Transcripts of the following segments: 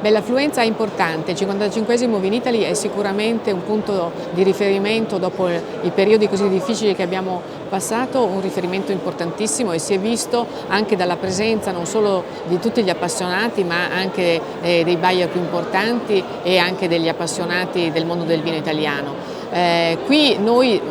Beh, l'affluenza è importante, il 55esimo Vinitaly è sicuramente un punto di riferimento dopo i periodi così difficili che abbiamo passato, un riferimento importantissimo e si è visto anche dalla presenza non solo di tutti gli appassionati ma anche dei buyer più importanti e anche degli appassionati del mondo del vino italiano. Qui noi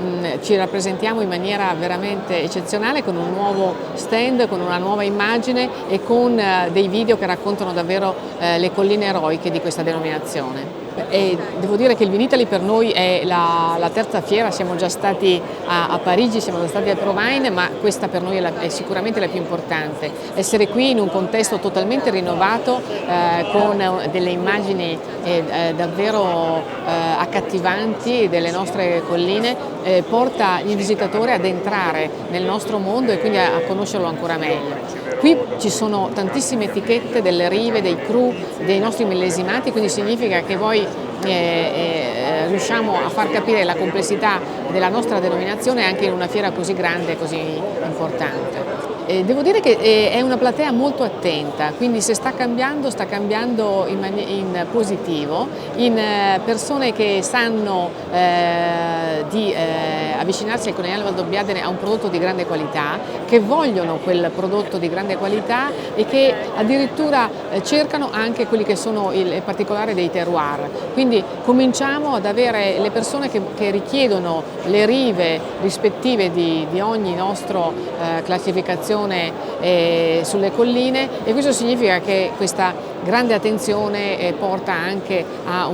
ci rappresentiamo in maniera veramente eccezionale con un nuovo stand, con una nuova immagine e con dei video che raccontano davvero le colline eroiche di questa denominazione. E devo dire che il Vinitaly per noi è la terza fiera, siamo già stati a Parigi, siamo già stati a Provine, ma questa per noi è sicuramente la più importante. Essere qui in un contesto totalmente rinnovato, con delle immagini davvero accattivanti delle nostre colline, porta il visitatore ad entrare nel nostro mondo e quindi a conoscerlo ancora meglio. Qui ci sono tantissime etichette delle rive, dei cru, dei nostri millesimati, quindi significa che poi riusciamo a far capire la complessità della nostra denominazione anche in una fiera così grande e così importante. Devo dire che è una platea molto attenta, quindi se sta cambiando in positivo, in persone che sanno di avvicinarsi al Conegliano Valdobbiadene a un prodotto di grande qualità, che vogliono quel prodotto di grande qualità e che addirittura cercano anche quelli che sono il particolare dei terroir. Quindi cominciamo ad avere le persone che richiedono le rive rispettive di ogni nostra classificazione sulle colline e questo significa che questa grande attenzione porta anche a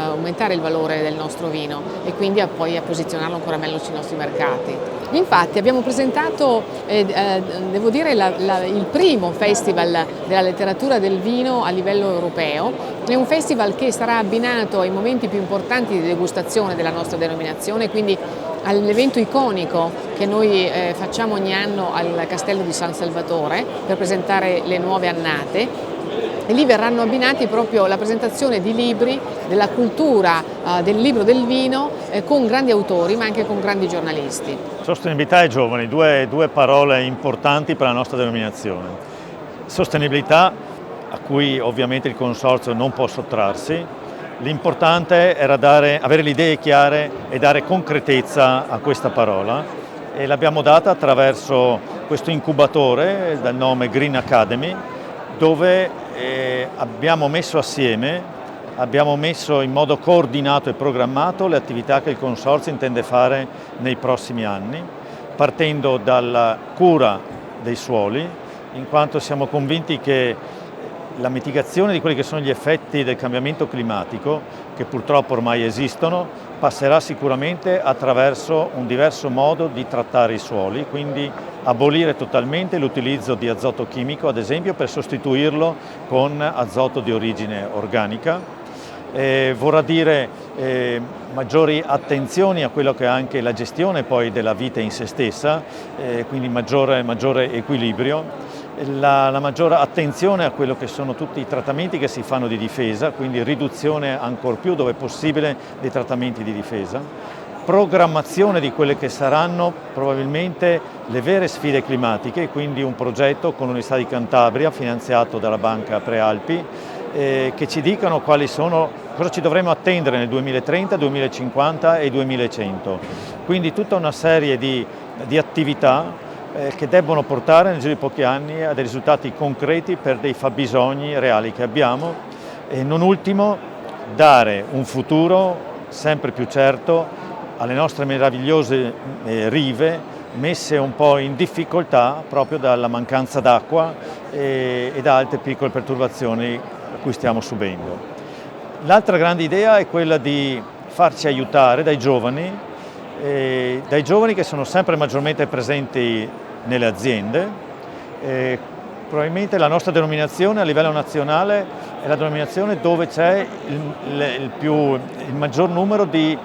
aumentare il valore del nostro vino e quindi poi a posizionarlo ancora meglio sui nostri mercati. Infatti abbiamo presentato, devo dire, il primo festival della letteratura del vino a livello europeo. È un festival che sarà abbinato ai momenti più importanti di degustazione della nostra denominazione, quindi all'evento iconico che noi facciamo ogni anno al Castello di San Salvatore per presentare le nuove annate. E lì verranno abbinati proprio la presentazione di libri della cultura del libro del vino con grandi autori ma anche con grandi giornalisti. Sostenibilità e giovani, due parole importanti per la nostra denominazione. Sostenibilità a cui ovviamente il Consorzio non può sottrarsi. L'importante era avere le idee chiare e dare concretezza a questa parola e l'abbiamo data attraverso questo incubatore dal nome Green Academy, dove abbiamo messo in modo coordinato e programmato le attività che il Consorzio intende fare nei prossimi anni, partendo dalla cura dei suoli, in quanto siamo convinti che la mitigazione di quelli che sono gli effetti del cambiamento climatico, che purtroppo ormai esistono, passerà sicuramente attraverso un diverso modo di trattare i suoli, quindi abolire totalmente l'utilizzo di azoto chimico, ad esempio, per sostituirlo con azoto di origine organica. Vorrà dire maggiori attenzioni a quello che è anche la gestione poi della vite in se stessa, quindi maggiore equilibrio. La maggiore attenzione a quello che sono tutti i trattamenti che si fanno di difesa, quindi riduzione ancor più dove è possibile dei trattamenti di difesa, programmazione di quelle che saranno probabilmente le vere sfide climatiche, quindi un progetto con l'Università di Cantabria finanziato dalla Banca Prealpi che ci dicano cosa ci dovremo attendere nel 2030, 2050 e 2100. Quindi tutta una serie di attività che debbono portare nel giro di pochi anni a dei risultati concreti per dei fabbisogni reali che abbiamo e non ultimo dare un futuro sempre più certo alle nostre meravigliose rive messe un po' in difficoltà proprio dalla mancanza d'acqua e da altre piccole perturbazioni a cui stiamo subendo. L'altra grande idea è quella di farci aiutare dai giovani che sono sempre maggiormente presenti nelle aziende. Probabilmente la nostra denominazione a livello nazionale è la denominazione dove c'è il maggior numero di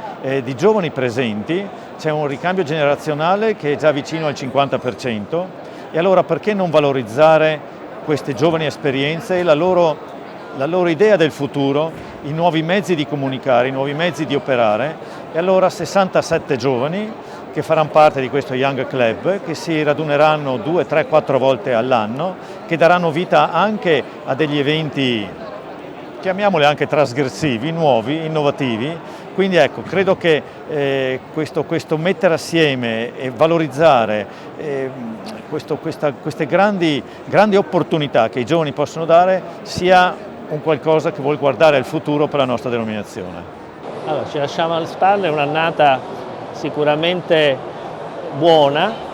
giovani presenti, c'è un ricambio generazionale che è già vicino al 50% e allora perché non valorizzare queste giovani esperienze e la loro idea del futuro, i nuovi mezzi di comunicare, i nuovi mezzi di operare e allora 67 giovani che faranno parte di questo Young Club, che si raduneranno 2, 3, 4 volte all'anno, che daranno vita anche a degli eventi chiamiamoli anche trasgressivi, nuovi, innovativi. Quindi ecco, credo che questo mettere assieme e valorizzare queste grandi opportunità che i giovani possono dare sia un qualcosa che vuol guardare al futuro per la nostra denominazione. Allora, ci lasciamo alle spalle un'annata sicuramente buona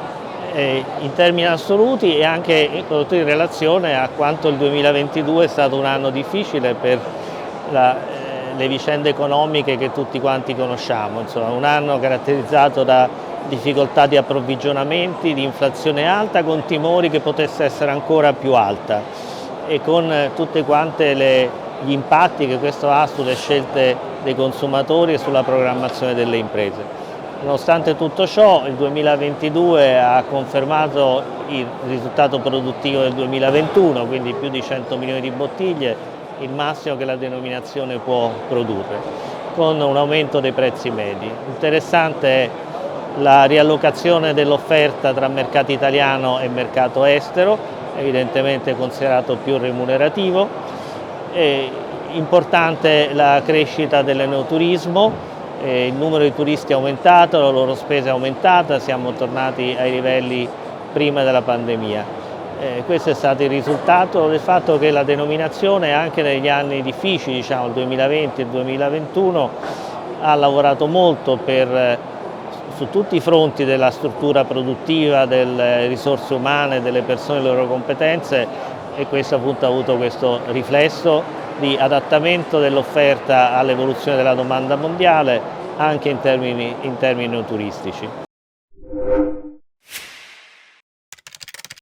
in termini assoluti e anche soprattutto in relazione a quanto il 2022 è stato un anno difficile per le vicende economiche che tutti quanti conosciamo. Insomma, un anno caratterizzato da difficoltà di approvvigionamenti, di inflazione alta, con timori che potesse essere ancora più alta e con tutti quanti gli impatti che questo ha sulle scelte dei consumatori e sulla programmazione delle imprese. Nonostante tutto ciò, il 2022 ha confermato il risultato produttivo del 2021, quindi più di 100 milioni di bottiglie, il massimo che la denominazione può produrre, con un aumento dei prezzi medi. Interessante è la riallocazione dell'offerta tra mercato italiano e mercato estero, evidentemente considerato più remunerativo. Importante la crescita dell'enoturismo. Il numero di turisti è aumentato, la loro spesa è aumentata, siamo tornati ai livelli prima della pandemia. Questo è stato il risultato del fatto che la denominazione anche negli anni difficili, diciamo il 2020 e il 2021, ha lavorato molto su tutti i fronti della struttura produttiva, delle risorse umane, delle persone e le loro competenze, e questo appunto ha avuto questo riflesso di adattamento dell'offerta all'evoluzione della domanda mondiale anche in termini turistici.